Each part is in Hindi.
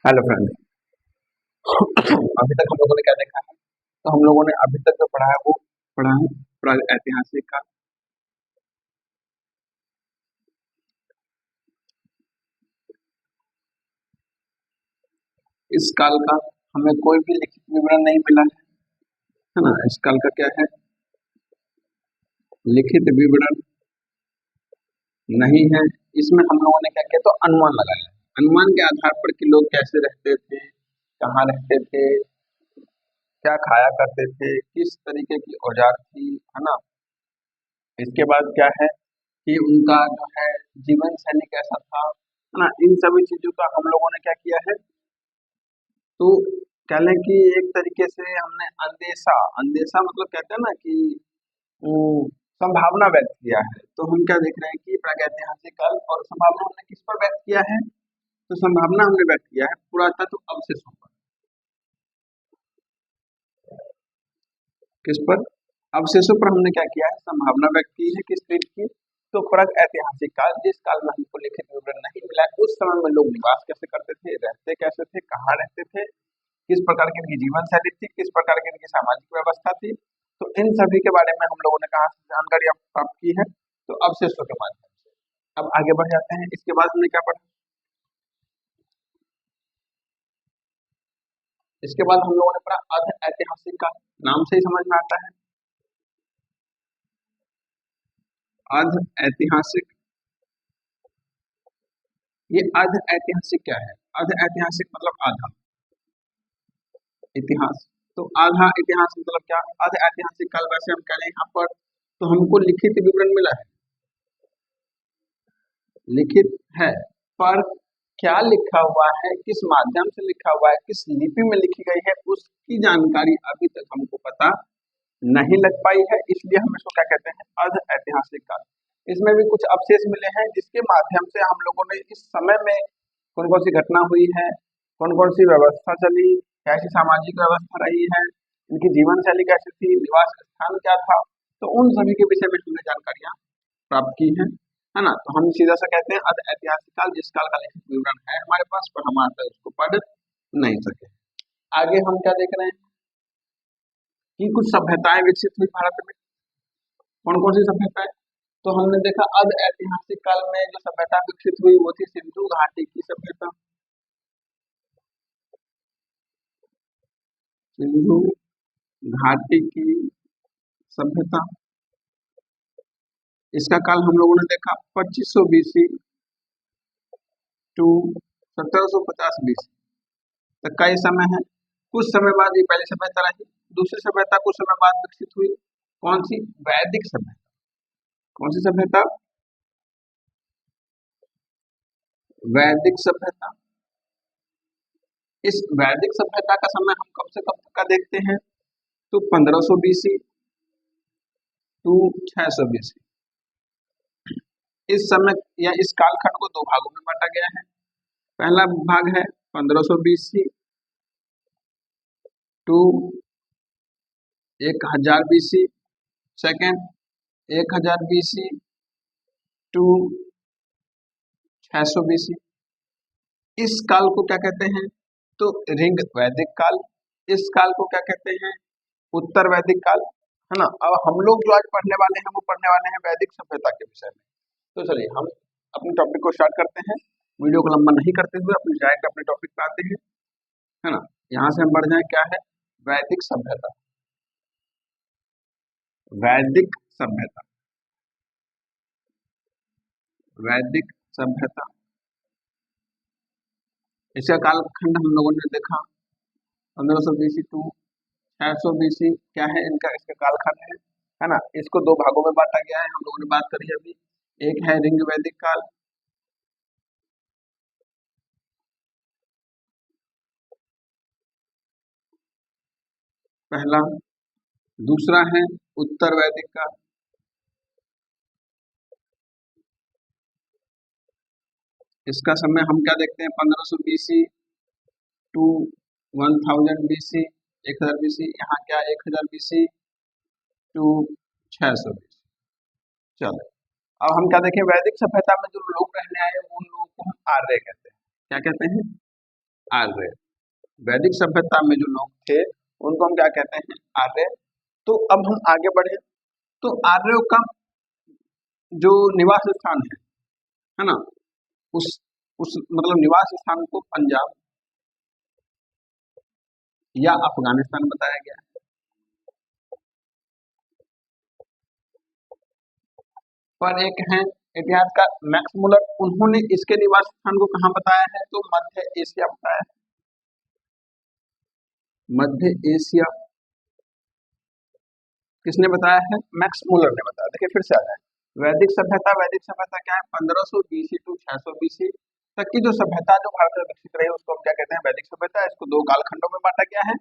Hello friend. अभी तक हम लोगों ने क्या देखा है? तो हम लोगों ने अभी तक जो पढ़ा है वो पढ़ा है ऐतिहासिक का। इस काल का हमें कोई भी लिखित विवरण नहीं मिला है ना। इस काल का क्या है? लिखित विवरण नहीं है। इसमें हम लोगों ने क्या किया? तो अनुमान लगाया। अनुमान के आधार पर कि लोग कैसे रहते थे, कहाँ रहते थे, क्या खाया करते थे, किस तरीके की औजार थी, है ना। इसके बाद क्या है कि उनका जो है जीवन शैली कैसा था, है ना। इन सभी चीजों का हम लोगों ने क्या किया है? तो कह लें कि एक तरीके से हमने अंदेशा अंदेशा मतलब कहते हैं ना कि अम, संभावना व्यक्त किया है। तो हम क्या देख रहे हैं कि प्रागैतिहासिक काल और संभावना हमने किस पर व्यक्त किया है? तो संभावना हमने व्यक्त किया है पुरातत्व अवशेषों पर। किस पर? अवशेषों पर हमने क्या किया है? संभावना व्यक्त की है। किस चीज की? तो प्राग ऐतिहासिक काल, जिस काल में हमको लिखित विवरण नहीं मिला है, उस समय में लोग निवास कैसे करते थे, रहते कैसे थे, कहाँ रहते थे, किस प्रकार की इनकी जीवन शैली थी, किस प्रकार की इनकी सामाजिक व्यवस्था थी। तो इन सभी के बारे में हम लोगों ने कहा से जानकारी प्राप्त की है? तो अवशेषों के माध्यम से। अब आगे बढ़ जाते हैं। इसके बाद हमने क्या पढ़ा? इसके बाद हम लोगों ने पढ़ा अर्ध ऐतिहासिक काल। नाम से ही समझ में आता है। अर्ध ऐतिहासिक। ये अर्ध ऐतिहासिक क्या है? अर्ध ऐतिहासिक मतलब आधा इतिहास। तो आधा इतिहास मतलब क्या? अर्ध ऐतिहासिक काल वैसे हम कह रहे हैं यहाँ पर। तो हमको लिखित विवरण मिला है, लिखित है, पर क्या लिखा हुआ है, किस माध्यम से लिखा हुआ है, किस लिपि में लिखी गई है, उसकी जानकारी अभी तक हमको पता नहीं लग पाई है। इसलिए हम इसको क्या कहते हैं? अर्ध ऐतिहासिक काल। इसमें भी कुछ अवशेष मिले हैं जिसके माध्यम से हम लोगों ने इस समय में कौन कौन सी घटना हुई है, कौन कौन सी व्यवस्था चली, कैसी सामाजिक व्यवस्था रही है, इनकी जीवन शैली कैसी थी, निवास स्थान क्या था। तो उन सभी के विषय में हमने जानकारियां प्राप्त की है ना। तो हम सीधा सा कहते हैं अर्ध ऐतिहासिक काल, जिस काल का लिखित विवरण है हमारे पास, पर हम आज तक उसको पढ़ नहीं सके। आगे हम क्या देख रहे हैं कि कुछ सभ्यताएं विकसित हुई भारत में। कौन कौन सी सभ्यताएं? तो हमने देखा अर्ध ऐतिहासिक काल में जो सभ्यता विकसित हुई वो थी सिंधु घाटी की सभ्यता। सिंधु घाटी की सभ्यता। इसका काल हम लोगों ने देखा 2500 बीसी टू 1750 बीसी तक का ये समय है। कुछ समय बाद ये पहली सभ्यता रही। दूसरी सभ्यता कुछ समय बाद विकसित हुई। कौन सी? वैदिक सभ्यता। कौन सी सभ्यता? वैदिक सभ्यता। इस वैदिक सभ्यता का समय हम कब से कब तक का देखते हैं? तो 1500 बीसी टू 600 बीसी। इस समय या इस कालखंड को दो भागों में बांटा गया है। पहला भाग है 1500 BC to 1000 BC. Second 1000 BC to 600 BC. इस काल को क्या कहते हैं? तो ऋग वैदिक काल। इस काल को क्या कहते हैं? उत्तर वैदिक काल, है ना। अब हम लोग जो आज पढ़ने वाले हैं वो पढ़ने वाले हैं वैदिक सभ्यता के विषय में। तो चलिए हम अपने टॉपिक को स्टार्ट करते हैं। वीडियो को लंबा नहीं करते हुए अपने डायरेक्ट अपने टॉपिक पे आते हैं, है ना। यहाँ से हम बढ़ जाए, क्या है? वैदिक सभ्यता। वैदिक सभ्यता। वैदिक सभ्यता। इसका कालखंड हम लोगों ने देखा 1500 बीसी टू 600 बीसी। क्या है इनका? इसका कालखंड है ना। इसको दो भागों में बांटा गया है, हम लोगों ने बात करी अभी। एक है ऋग वैदिक काल, पहला। दूसरा है उत्तर वैदिक काल। इसका समय हम क्या देखते हैं? 1500 बीसी टू 1000 बीसी, 1000 बीसी। यहाँ क्या? 1000 बीसी टू 600 बीसी। चलो अब हम क्या देखें? वैदिक सभ्यता में जो लोग रहने आए उन लोगों को हम आर्य कहते हैं। क्या कहते हैं? आर्य। वैदिक सभ्यता में जो लोग थे उनको हम क्या कहते हैं? आर्य। तो अब हम आगे बढ़े, तो आर्यों का जो निवास स्थान है ना, उस उस मतलब निवास स्थान को पंजाब या अफगानिस्तान बताया गया है। पर एक है इतिहासकार मैक्स मुलर, उन्होंने इसके निवास स्थान को कहाँ बताया है? तो मध्य एशिया बताया है। मध्य एशिया किसने बताया है? मैक्स मुलर ने बताया। देखिए फिर से आ जाए, वैदिक सभ्यता क्या है? 1500 बीसी टू 600 बीसी तक की जो सभ्यता जो भारत में विकसित रही उसको हम क्या कहते हैं? वैदिक सभ्यता। इसको दो कालखंडों में बांटा गया है।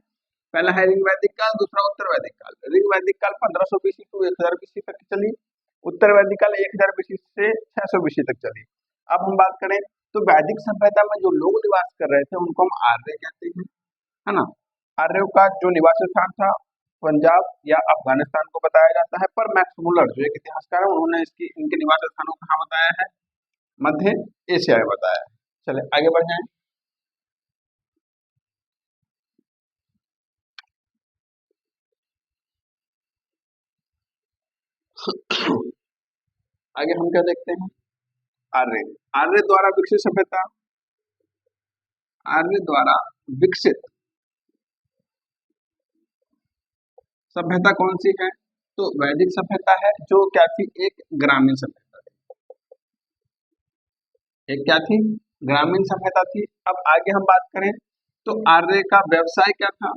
पहला है ऋग वैदिक काल, दूसरा उत्तर वैदिक काल। ऋग वैदिक काल 1500 बीसी टू 1000 बीसी तक चली। उत्तर वैदिक काल 1000 बीसी से 600 बीसी तक चली। अब हम बात करें तो वैदिक सभ्यता में जो लोग निवास कर रहे थे उनको हम आर्य कहते हैं, है ना। आर्यों का जो निवास स्थान था पंजाब या अफगानिस्तान को बताया जाता है। पर मैक्स मुलर जो एक इतिहासकार है उन्होंने इसकी इनके निवास स्थानों को कहाँ बताया है? मध्य एशिया में बताया है। चले आगे बढ़ जाएं। आगे हम क्या देखते हैं? आर्य। आर्य द्वारा विकसित सभ्यता। आर्य द्वारा विकसित सभ्यता कौन सी है? तो वैदिक सभ्यता है, जो क्या थी? एक ग्रामीण सभ्यता थी। एक क्या थी? ग्रामीण सभ्यता थी। अब आगे हम बात करें तो आर्य का व्यवसाय क्या था?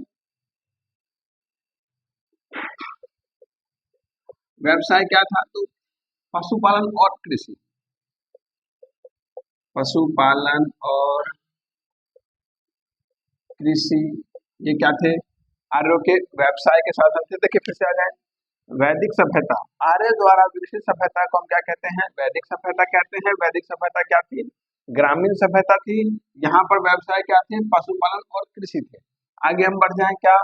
व्यवसाय क्या था? तो पशुपालन और कृषि। पशुपालन और कृषि, ये क्या थे? आर्यों के व्यवसाय के साधन थे। देखिए फिर से आ जाए, वैदिक सभ्यता, आर्य द्वारा विकसित सभ्यता को हम क्या कहते हैं? वैदिक सभ्यता कहते हैं। वैदिक सभ्यता क्या थी? ग्रामीण सभ्यता थी। यहाँ पर व्यवसाय क्या थे? पशुपालन और कृषि थे। आगे हम बढ़ जाएं क्या,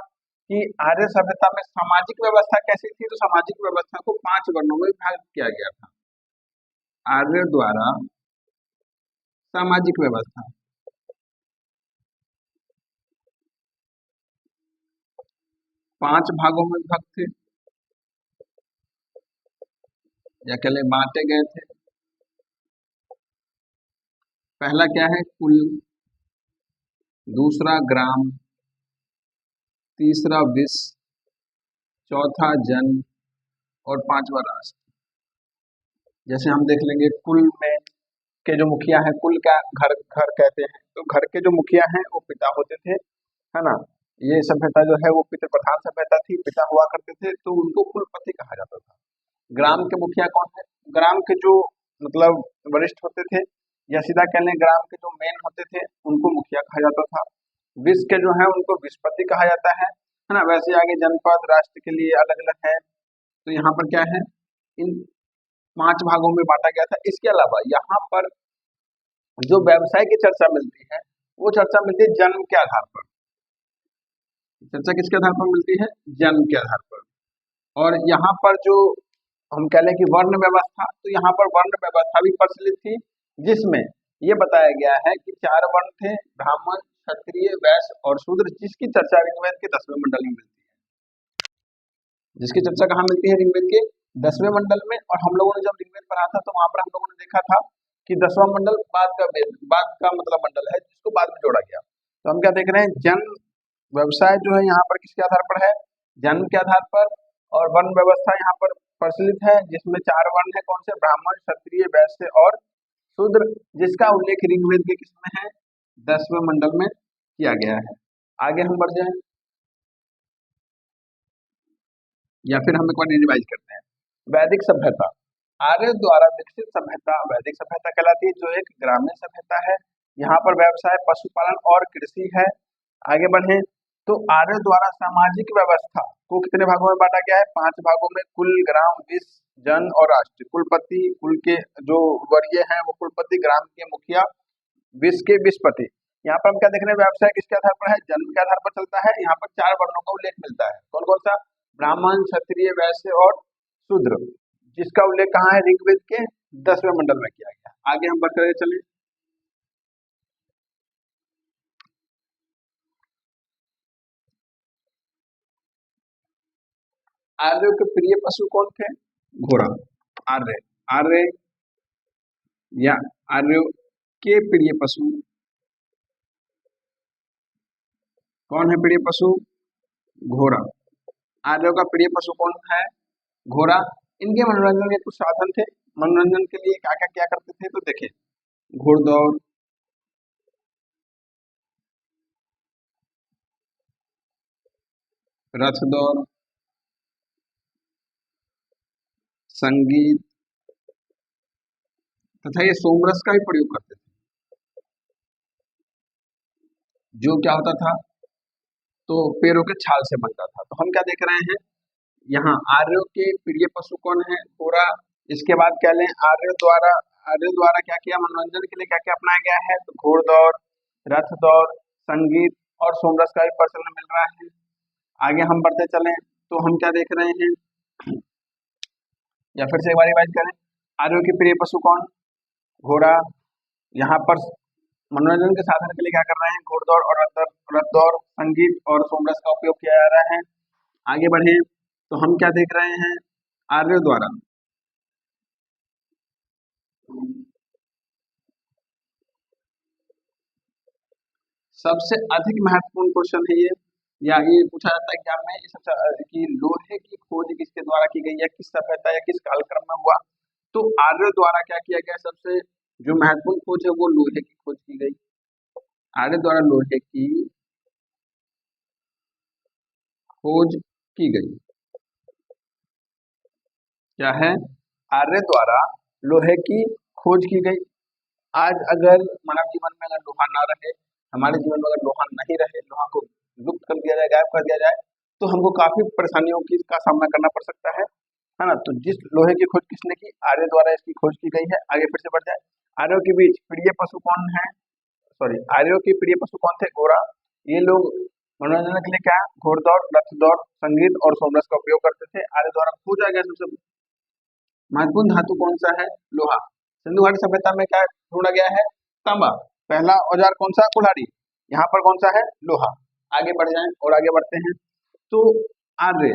कि आर्य सभ्यता में सामाजिक व्यवस्था कैसी थी? तो सामाजिक व्यवस्था को 5 वर्णों में विभाजित किया गया था। आर्य द्वारा सामाजिक व्यवस्था 5 भागों में विभक्त थे, या कहले बांटे गए थे। पहला क्या है? कुल, दूसरा ग्राम, तीसरा विश्व, चौथा जन और पांचवा राष्ट्र। जैसे हम देख लेंगे, कुल में के जो मुखिया है, कुल का घर घर कहते हैं, तो घर के जो मुखिया हैं वो पिता होते थे, है ना। ये सभ्यता जो है वो पितृ प्रधान सभ्यता थी, पिता हुआ करते थे, तो उनको कुलपति कहा जाता था। ग्राम के मुखिया कौन है? ग्राम के जो मतलब वरिष्ठ होते थे, या सीधा कह लें ग्राम के जो मेन होते थे उनको मुखिया कहा जाता था। विश्व के जो है उनको विश्वपति कहा जाता है ना। वैसे आगे जनपद राष्ट्र के लिए अलग अलग है। तो यहाँ पर क्या है? इन 5 भागों में बांटा गया था। इसके अलावा यहाँ पर जो व्यवसाय की चर्चा मिलती है वो चर्चा मिलती है जन्म के आधार पर। चर्चा किसके आधार पर मिलती है? जन्म के आधार पर। और यहाँ पर जो हम कह लें कि वर्ण व्यवस्था, तो यहाँ पर वर्ण व्यवस्था भी प्रचलित थी, जिसमें ये बताया गया है कि 4 वर्ण थे, ब्राह्मण, क्षत्रिय, वैश्य और शूद्र, जिसकी चर्चा ऋग्वेद के 10वें मंडल में मिलती है। जिसकी चर्चा कहाँ मिलती है? ऋग्वेद के 10वें मंडल में। और हम लोगों ने जब ऋग्वेद पढ़ा था तो वहां पर हम लोगों ने देखा था कि 10वां मंडल बाद का मतलब मंडल है, जिसको बाद में जोड़ा गया। तो हम क्या देख रहे हैं? जन्म व्यवसाय जो है यहाँ पर किसके आधार पर है? जन्म के आधार पर। और वर्ण व्यवस्था यहाँ पर प्रचलित है, जिसमें 4 वर्ण है। कौन से? ब्राह्मण, क्षत्रिय, वैश्य और शूद्र, जिसका उल्लेख ऋग्वेद के किसमें है? 10वें मंडल में किया गया है। आगे हम बढ़ जाए, या फिर हम एक बार रिवाइज करते हैं। वैदिक सभ्यता, आर्य द्वारा विकसित सभ्यता वैदिक सभ्यता कहलाती है, जो एक ग्रामीण सभ्यता है। यहाँ पर व्यवसाय पशुपालन और कृषि है। आगे बढ़े, तो आर्य द्वारा सामाजिक व्यवस्था को कितने भागों में बांटा गया है? 5 भागों में। कुल, ग्राम, विश्व, जन और राष्ट्र। कुलपति, कुल के जो वर्गीय हैं वो कुलपति, ग्राम के मुखिया, विश्व के विश्वपति। यहाँ पर हम क्या देख रहे हैं? व्यवसाय किसके आधार पर है? जन्म के आधार पर चलता है। यहाँ पर 4 वर्णों का उल्लेख मिलता है। कौन कौन सा? ब्राह्मण, क्षत्रिय, वैश्य और शूद्र, जिसका उल्लेख कहाँ है? ऋग्वेद के 10वें मंडल में किया गया। आगे हम बढ़ते चले, आर्यों के प्रिय पशु कौन थे? घोड़ा। आर्य, आर्य या आर्यों के प्रिय पशु कौन है? प्रिय पशु घोड़ा। आर्यों का प्रिय पशु कौन है? घोड़ा। इनके मनोरंजन के कुछ साधन थे। मनोरंजन के लिए क्या क्या क्या करते थे तो देखें, घुड़दौड़, रथ दौड़, संगीत तथा ये सोमरस का भी प्रयोग करते थे। जो क्या होता था तो पेड़ों के छाल से बनता था। तो हम क्या देख रहे हैं यहाँ, आर्यों के प्रिय पशु कौन है? घोड़ा। इसके बाद क्या लें, आर्यों द्वारा क्या किया, मनोरंजन के लिए क्या क्या अपनाया गया है? तो घोड़दौड़, रथ दौड़, संगीत और सोमरस का भी प्रचलन मिल रहा है। आगे हम बढ़ते चलें तो हम क्या देख रहे हैं, या फिर से एक बार रिवाइज करें, आर्यों के प्रिय पशु कौन? घोड़ा। यहाँ पर मनोरंजन के साधन के लिए क्या कर रहे हैं? घोड़दौड़ और रथ दौड़, संगीत और सोमरस का उपयोग किया जा रहा है। आगे बढ़े तो हम क्या देख रहे हैं, आर्यों द्वारा सबसे अधिक महत्वपूर्ण क्वेश्चन है ये, या ये पूछा जाता है एग्जाम में, कि लोहे की खोज किसके द्वारा की गई है, किस सभ्यता या किस कालक्रम में हुआ? तो आर्यों द्वारा क्या किया गया, सबसे जो महत्वपूर्ण खोज है वो लोहे की खोज की गई। आर्य द्वारा लोहे की खोज की गई। क्या है? आर्य द्वारा लोहे की खोज की गई। आज अगर मानव जीवन में अगर लोहा ना रहे, हमारे जीवन में अगर लोहा नहीं रहे, लोहा को लुप्त कर दिया जाए, गायब कर दिया जाए, तो हमको काफी परेशानियों की का सामना करना पड़ सकता है ना। तो जिस लोहे की खोज किसने की? आर्य द्वारा इसकी खोज की गई है। आगे फिर से बढ़ जाए, आर्यों के बीच प्रिय पशु कौन है? सॉरी, आर्यों के प्रिय पशु कौन थे? घोड़ा। ये लोग मनोरंजन के लिए क्या, घोड़दौड़, रथ दौड़, संगीत और सोमरस का उपयोग करते थे। आर्य द्वारा खोजा गया सबसे महत्वपूर्ण धातु कौन सा है? लोहा। सिंधु घाटी सभ्यता में क्या ढूंढा गया है? तांबा। पहला औजार कौन सा? कुल्हाड़ी। यहाँ पर कौन सा है? लोहा। आगे बढ़ जाएं और आगे बढ़ते हैं तो आर्य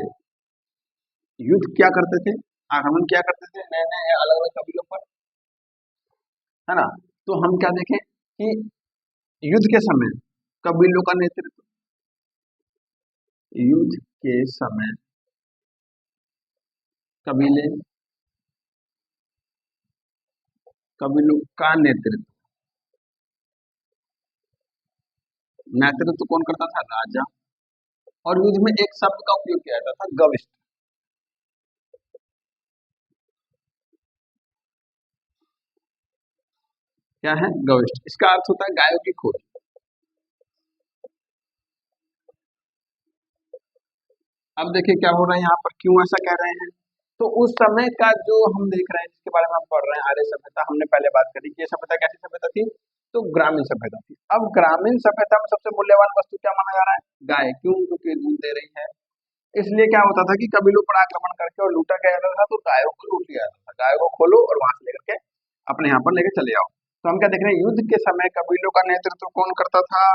युद्ध क्या करते थे? आक्रमण क्या करते थे नए नए अलग अलग कबीलों पर, है ना। तो हम क्या देखें कि युद्ध के समय कबीलों का नेतृत्व, युद्ध के समय कबीले कबीलों का नेतृत्व कौन करता था? राजा। और युद्ध में एक शब्द का उपयोग किया जाता था, गविष्ट। क्या है? गविष्ट। इसका अर्थ होता है गायों की खोज। अब देखिए क्या हो रहा है यहाँ पर, क्यों ऐसा कह रहे हैं। तो उस समय का जो हम देख रहे हैं, जिसके बारे में हम पढ़ रहे हैं, आर्य सभ्यता, हमने पहले बात करी कि ये सभ्यता कैसी सभ्यता थी? तो ग्रामीण सभ्यता थी। अब ग्रामीण सभ्यता में सबसे मूल्यवान वस्तु क्या माना जा रहा है? गाय। क्यों? क्योंकि दूध दे रही है। इसलिए क्या होता था कि कबीलों पर आक्रमण करके और लूटा गया जाता था, तो गायों को लूट लिया जाता था। गायों को खोलो और वहां से लेकर के अपने यहाँ पर लेकर चले आओ। तो हम क्या देख रहे हैं, युद्ध के समय कबीलों का नेतृत्व कौन करता था?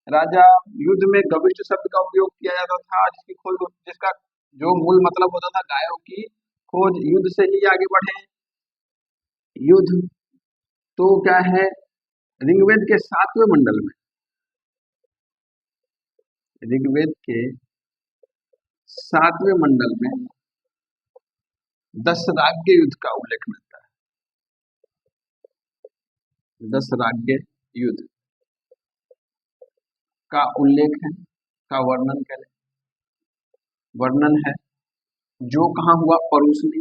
राजा। युद्ध में गविष्ट शब्द का उपयोग किया जाता था, जिसका जो मूल मतलब होता था गायों की खोज। युद्ध से ही आगे बढ़े, युद्ध तो क्या है, ऋग्वेद के 7वें मंडल में, ऋग्वेद के 7वें मंडल में दशराज्य युद्ध का उल्लेख मिलता है। दशराज्य युद्ध का उल्लेख है, का वर्णन करें, वर्णन है, जो कहाँ हुआ? परूसनी,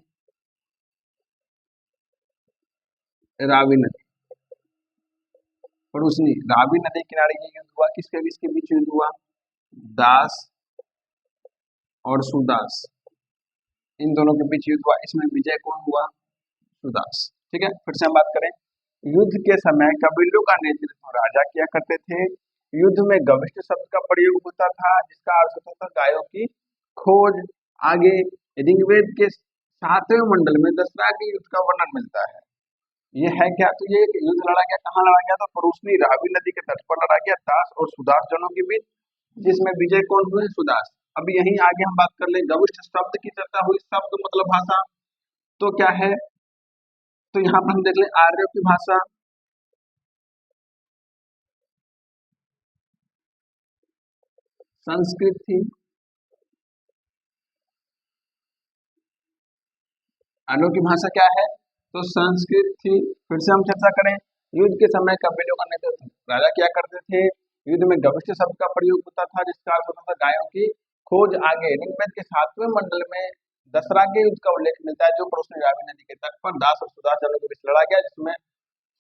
रावी नदी, परूसनी रावी नदी किनारे ये युद्ध हुआ। किसके बीच युद्ध हुआ? दास और सुदास, इन दोनों के बीच युद्ध हुआ। इसमें विजय कौन हुआ? सुदास। ठीक है, फिर से हम बात करें, युद्ध के समय कबीलों का नेतृत्व राजा किया करते थे। युद्ध में गविष्ट शब्द का प्रयोग होता था, जिसका अर्थ होता था गायों की खोज। आगे ऋग्वेद के 7वें मंडल में दशराज्य युद्ध का वर्णन मिलता है। ये है क्या? तो ये युद्ध लड़ा गया, कहाँ लड़ा गया? तो परूसनी रावी नदी के तट पर लड़ा गया, दास और सुदास जनों के बीच, जिसमें विजय कौन हुए? सुदास। अब यहीं आगे हम बात कर ले, गविष्ठ शब्द की चर्चा हुई, शब्द मतलब भाषा, तो क्या है, तो यहाँ पर हम देख ले आर्यों की भाषा, संस्कृत थी, आर्यों की भाषा क्या है, तो संस्कृत थी। फिर से हम चर्चा करें, युद्ध के समय कभी लोग राजा क्या करते थे, युद्ध में गविष्ठ शब्द का प्रयोग होता था, जिसका अर्थ होता था गायों की खोज। आगे ऋग्वेद के 7वें मंडल में दसरा के युद्ध का उल्लेख मिलता है, जो पड़ोसी रावी नदी के तट पर दास और सुदास जनों के बीच लड़ा गया, जिसमें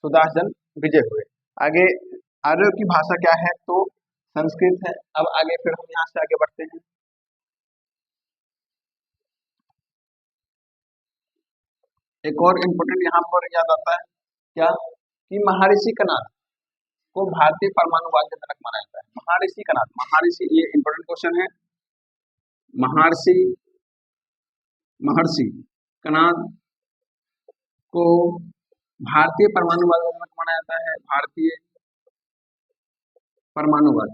सुदास जन विजय हुए। आगे आर्यों की भाषा क्या है, तो संस्कृत है। अब आगे फिर हम यहाँ से आगे बढ़ते हैं। एक और इम्पोर्टेंट यहाँ पर याद आता है क्या, कि महर्षि कनाद को भारतीय परमाणुवाद के जनक माना जाता है। महर्षि कनाद, महर्षि, ये इम्पोर्टेंट क्वेश्चन है। महर्षि महर्षि कनाद को भारतीय परमाणुवाद का जनक माना जाता है। भारतीय परमाणुवाद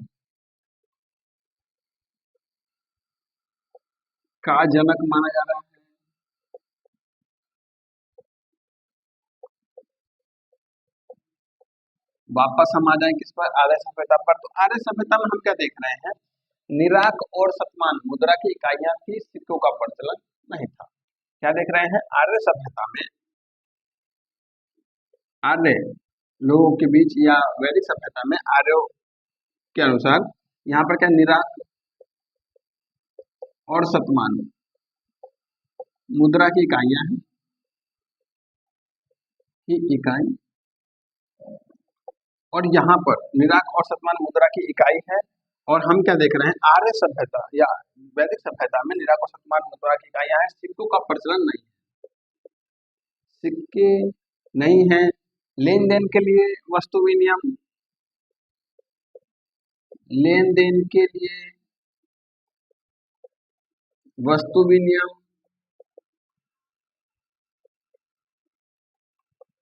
का जनक माना जा रहा है। वापस हम आ जाए किस पर, आर्य सभ्यता पर। तो आर्य सभ्यता में हम क्या देख रहे हैं, निराक और शतमान मुद्रा की इकाइयां थी, सिक्कों का प्रचलन नहीं था। क्या देख रहे हैं, आर्य सभ्यता में आर्य लोगों के बीच या वैदिक सभ्यता में आर्यों के अनुसार यहाँ पर क्या, निराक और शतमान मुद्रा की इकाइयां हैं, की इकाई, और यहाँ पर निराक और शतमान मुद्रा की इकाई है। और हम क्या देख रहे हैं, आर्य सभ्यता या वैदिक सभ्यता में निराक और शतमान मुद्रा की इकाइयां हैं, सिक्कों का प्रचलन नहीं है, सिक्के नहीं है। लेन देन के लिए वस्तु विनिमय, लेन देन के लिए वस्तु विनिमय,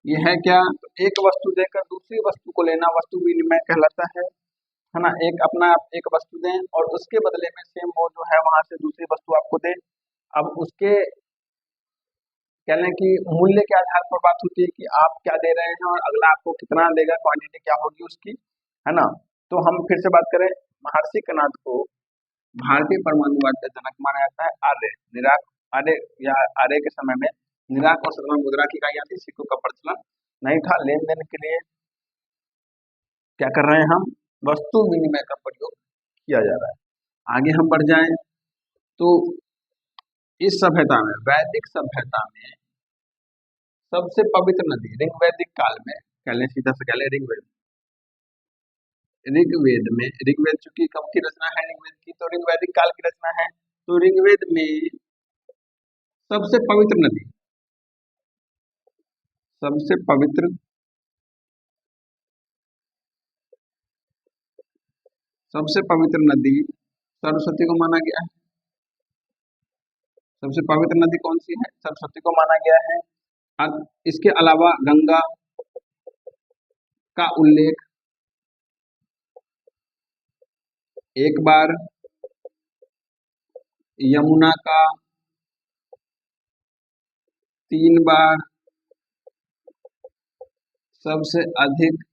ये है क्या, तो एक वस्तु देकर दूसरी वस्तु को लेना वस्तु विनिमय कहलाता है ना। एक अपना एक वस्तु दें और उसके बदले में सेम वो जो है वहां से दूसरी वस्तु आपको दे। अब उसके कह लें कि मूल्य के आधार पर बात होती है कि आप क्या दे रहे हैं और अगला आपको कितना देगा, क्वांटिटी क्या होगी उसकी, है ना। तो हम फिर से बात करें, महर्षि कनाद को भारतीय परमाणुवाद का जनक माना जाता है। आर्य निराक, आर्य या आर्य के समय में निराक और शतमान मुद्रा की इकाइयां थी, सिक्कों का प्रचलन नहीं था। लेन देन के लिए क्या कर रहे हैं हम, वस्तु विनिमय का प्रयोग किया जा रहा है। आगे हम बढ़ जाएं तो इस सभ्यता में, वैदिक सभ्यता में सबसे पवित्र नदी ऋग्वैदिक काल में, कह लें सीधा से कह लें ऋग्वेद, ऋग्वेद में, ऋग्वेद चूंकि कब की रचना है ऋग्वेद की, तो ऋग्वैदिक काल की रचना है। तो ऋग्वेद में सबसे पवित्र नदी, सबसे पवित्र, सबसे पवित्र नदी सरस्वती को माना गया है। सबसे पवित्र नदी कौन सी है, सरस्वती को माना गया है। अब इसके अलावा गंगा का उल्लेख एक बार, यमुना का 3 बार, सबसे अधिक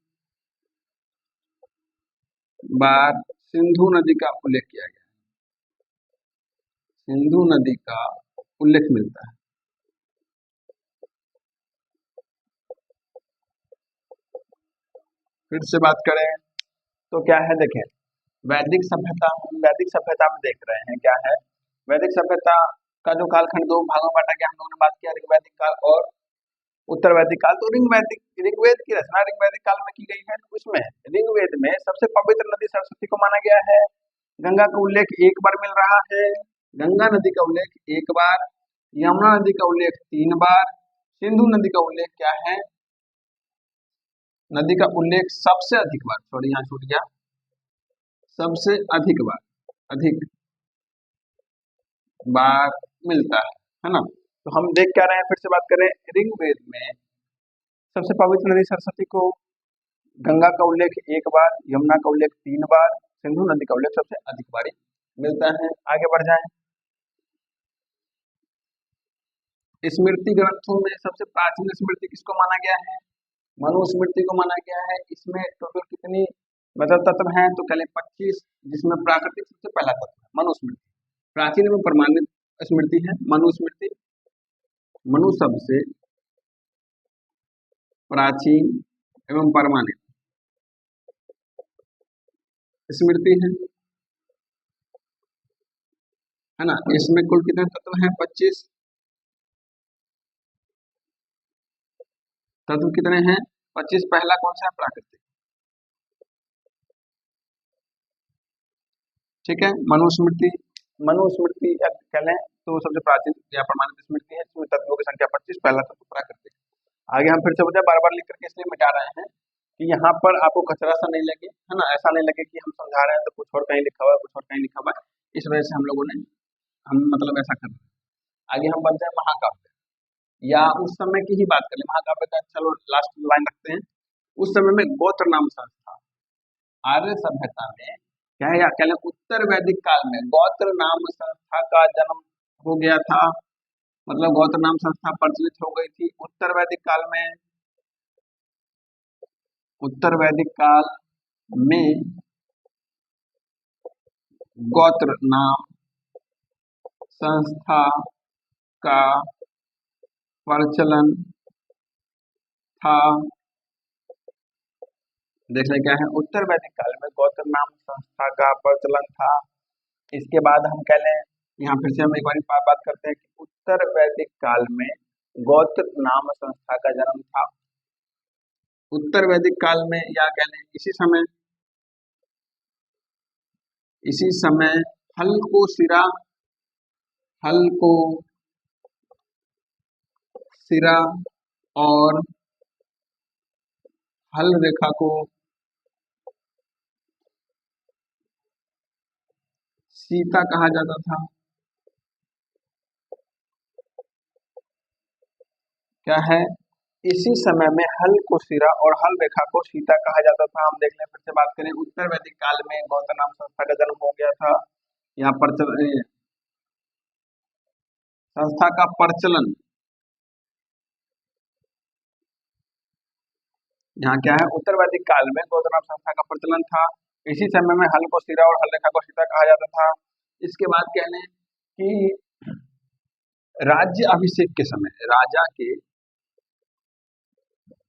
बार सिंधु नदी का उल्लेख किया गया, सिंधु नदी का उल्लेख मिलता है। फिर से बात करें तो क्या है, देखें वैदिक सभ्यता, वैदिक सभ्यता में देख रहे हैं क्या है, वैदिक सभ्यता का जो कालखंड दो भागों में बांटा गया, हम लोगों ने बात किया ऋग्वैदिक काल और उत्तर वैदिक काल। तो ऋग्वेद की रचना ऋग्वैदिक काल में की गई है। उसमें ऋग्वेद में सबसे पवित्र नदी सरस्वती को माना गया है। गंगा का उल्लेख एक बार मिल रहा है, गंगा नदी का उल्लेख एक बार, यमुना नदी का उल्लेख 3 बार, सिंधु नदी का उल्लेख क्या है, नदी का उल्लेख सबसे अधिक बार, सॉरी यहाँ छूट गया, सबसे अधिक बार, अधिक बार मिलता है ना। तो हम देख क्या रहे हैं, फिर से बात करें, ऋग्वेद में सबसे पवित्र नदी सरस्वती को, गंगा का उल्लेख एक बार, यमुना का उल्लेख 3 बार, सिंधु नदी का उल्लेख सबसे अधिक बार मिलता है। आगे बढ़ जाए। स्मृति ग्रंथों में सबसे प्राचीन स्मृति किसको माना गया है? मनुस्मृति को माना गया है। इसमें टोटल कितनी मतलब तत्व हैं? तो पहले 25, जिसमें प्राकृतिक सबसे पहला तत्व है मनुस्मृति। प्राचीन एवं प्रमाणित स्मृति है मनुस्मृति। मनु शब्द से प्राचीन एवं प्रमाणित स्मृति है ना। इसमें कुल कितने तत्व हैं? 25 तत्व कितने हैं? 25। पहला कौन सा है? प्राकृतिक। ठीक है। मनुस्मृति, मनुस्मृति कह लें तो सबसे प्राचीन या प्रमाणित स्मृति है। इसमें तत्वों की संख्या 25। पहला तत्व प्राकृतिक। आगे हम फिर से बार बार लिख करके इसलिए मिटा रहे हैं कि यहाँ पर आपको कचरा सा नहीं लगे, है ना। ऐसा नहीं लगे कि हम समझा रहे हैं तो कुछ और कहीं लिखा हुआ है, कुछ और कहीं लिखा हुआ है। इस वजह से हम लोगों ने मतलब ऐसा कर रहे हैं। आगे हम बढ़ते हैं महाकाव्य या उस समय की ही बात करें। महाकाव्य का चलो लास्ट लाइन रखते हैं। उस समय में गोत्र नाम संस्था आर्य सभ्यता में क्या है, या कह लें उत्तर वैदिक काल में गोत्र नाम संस्था का जन्म हो गया था। मतलब गोत्र नाम संस्था प्रचलित हो गई थी उत्तर वैदिक काल में। उत्तर वैदिक काल में गोत्र नाम संस्था का प्रचलन था। देख ले क्या है, उत्तर वैदिक काल में गोत्र नाम संस्था का प्रचलन था। इसके बाद हम कह लें, यहाँ फिर से हम एक बार बात करते हैं कि उत्तर वैदिक काल में गोत्र नाम संस्था का जन्म था। उत्तर वैदिक काल में या कह लें इसी समय हल को सिरा और हल रेखा को सीता कहा जाता था। क्या है? इसी समय में हल को सिरा और हल रेखा को सीता कहा जाता था। हम देख लें, फिर से बात करें। उत्तर वैदिक काल में गौतम नाम संस्था का जन्म हो गया था। यहाँ पर संस्था का प्रचलन, यहाँ क्या है, उत्तर वैदिक काल में गौतम नाम संस्था का प्रचलन था। इसी समय में हल को सिरा और हल रेखा को सीता कहा जाता था। इसके बाद कह लें कि राज्य अभिषेक के समय राजा के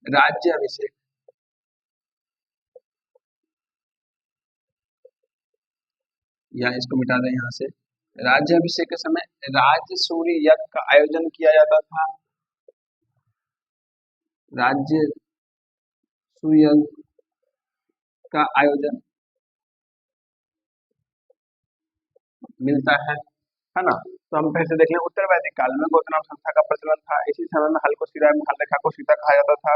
राज्य अभिषेक, या इसको मिटा दें यहाँ से, राज्य अभिषेक के समय राजसूय यज्ञ का आयोजन किया जाता था। राज्य सूय का आयोजन मिलता है ना। तो हम फिर से देख लें, उत्तर वैदिक काल में गोत्र नाम संस्था का प्रचलन था। इसी समय में हल को सिरा में हल रेखा को सीता कहा जाता था।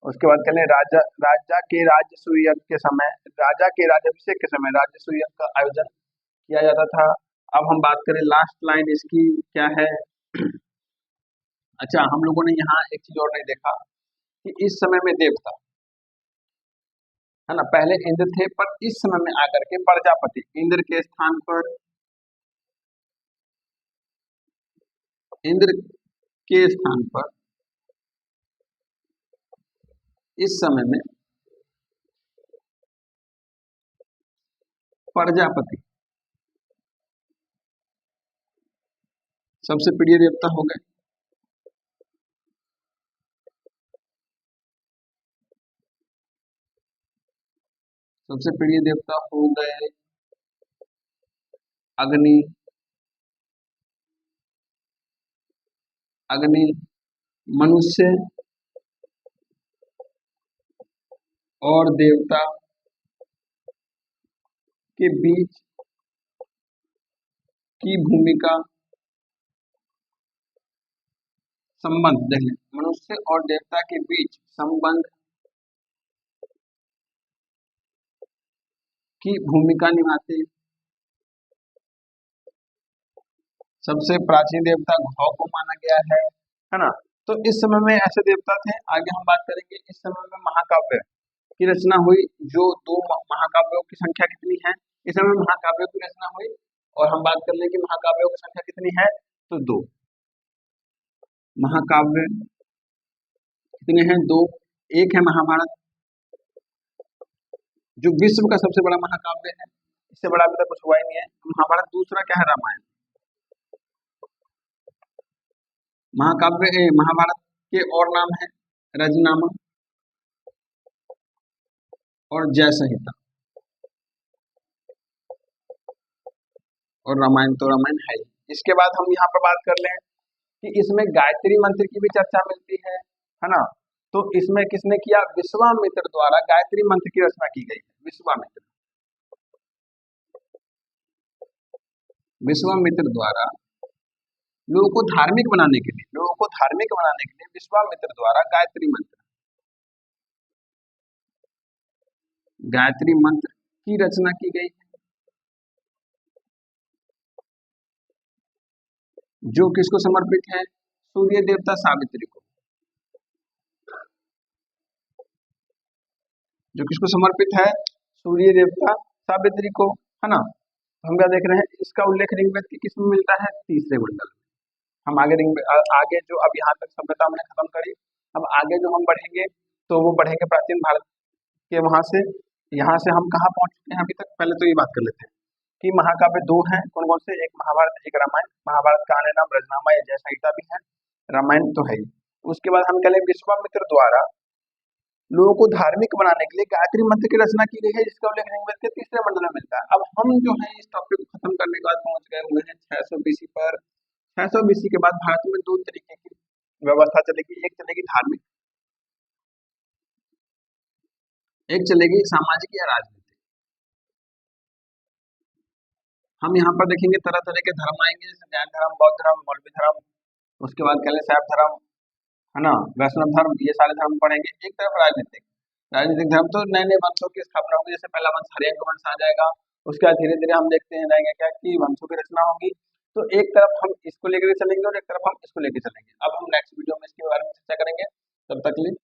उसके बाद कह लें राजा के राजसूय यज्ञ के समय, राजा के राज्याभिषेक के समय राजसूय यज्ञ का आयोजन किया जाता था। अब हम बात करें लास्ट लाइन इसकी क्या है। अच्छा, हम लोगों ने यहाँ एक चीज और नहीं देखा कि इस समय में देवता, है ना, पहले इंद्र थे, पर इस समय में आकर के प्रजापति इंद्र के स्थान पर, इंद्र के स्थान पर इस समय में प्रजापति सबसे प्रिय देवता हो गए। सबसे प्रिय देवता हो गए अग्नि। अग्नि मनुष्य और देवता के बीच की भूमिका, संबंध देख लें, मनुष्य और देवता के बीच संबंध की भूमिका निभाते। सबसे प्राचीन देवता घौ को माना गया है ना। तो इस समय में ऐसे देवता थे। आगे हम बात करेंगे, इस समय में महाकाव्य की रचना हुई। जो दो महाकाव्यों की संख्या कितनी है? इस समय महाकाव्यों की रचना हुई और हम बात कर लें कि महाकाव्यों की संख्या कितनी है, तो 2 महाकाव्य कितने हैं, 2। एक है महाभारत जो विश्व का सबसे बड़ा महाकाव्य है, इससे बड़ा अभी तक कुछ हुआ ही नहीं है महाभारत। दूसरा क्या है, रामायण। महाभारत के और नाम है रजनामा और जय संहिता, और रामायण तो रामायण है ही। इसके बाद हम यहाँ पर बात कर लें कि इसमें गायत्री मंत्र की भी चर्चा मिलती है ना। तो इसमें किसने किया, विश्वामित्र द्वारा गायत्री मंत्र की रचना की गई है। विश्वामित्र द्वारा लोगों को धार्मिक बनाने के लिए विश्वामित्र द्वारा गायत्री मंत्र की रचना की गई है, जो किसको समर्पित है, सूर्य देवता सावित्री को। जो किसको समर्पित है, सूर्य देवता सावित्री को, है ना। हम क्या देख रहे हैं, इसका उल्लेख ऋग्वेद के किसमें मिलता है, तीसरे मंडल में। हम आगे जो अब यहाँ तक सभ्यता हमने खत्म करी, अब आगे जो हम बढ़ेंगे तो वो बढ़ेंगे प्राचीन भारत के वहां से। यहाँ से हम कहाँ पहुंच चुके हैं अभी तक, पहले तो ये बात कर लेते हैं कि महाकाव्य 2 हैं, कौन कौन से, एक महाभारत एक रामायण। महाभारत का अन्य नाम रजनामा या जय संहिता भी है, रामायण तो है ही। उसके बाद हम कह लें विश्वामित्र द्वारा लोगों को धार्मिक बनाने के लिए गायत्री मंत्र की रचना की गई है, जिसका उल्लेख ऋग्वेद के तीसरे मंडल में मिलता है। अब हम जो है इस टॉपिक को खत्म करने के बाद पहुंच गए हुए हैं 600 BC पर। 600 BC के बाद भारत में 2 तरीके की व्यवस्था चलेगी, एक चलेगी धार्मिक, एक चलेगी सामाजिक या राजनीतिक। हम यहाँ पर देखेंगे तरह तरह के धर्म आएंगे, जैसे जैन धर्म, बौद्ध धर्म, मौलवी धर्म, उसके बाद कह लें शैव धर्म, है ना, वैष्णव धर्म, ये सारे धर्म पढ़ेंगे। एक तरफ राजनीतिक धर्म तो नए नए वंशों की स्थापना होगी, जैसे पहला वंश हरियंक वंश आ जाएगा। उसके बाद धीरे धीरे हम देखते हैं जाएंगे क्या कि वंशों की रचना होगी। तो एक तरफ हम इसको लेकर चलेंगे और एक तरफ हम इसको लेकर चलेंगे। अब हम नेक्स्ट वीडियो में इसके बारे में चर्चा करेंगे, तब तक के लिए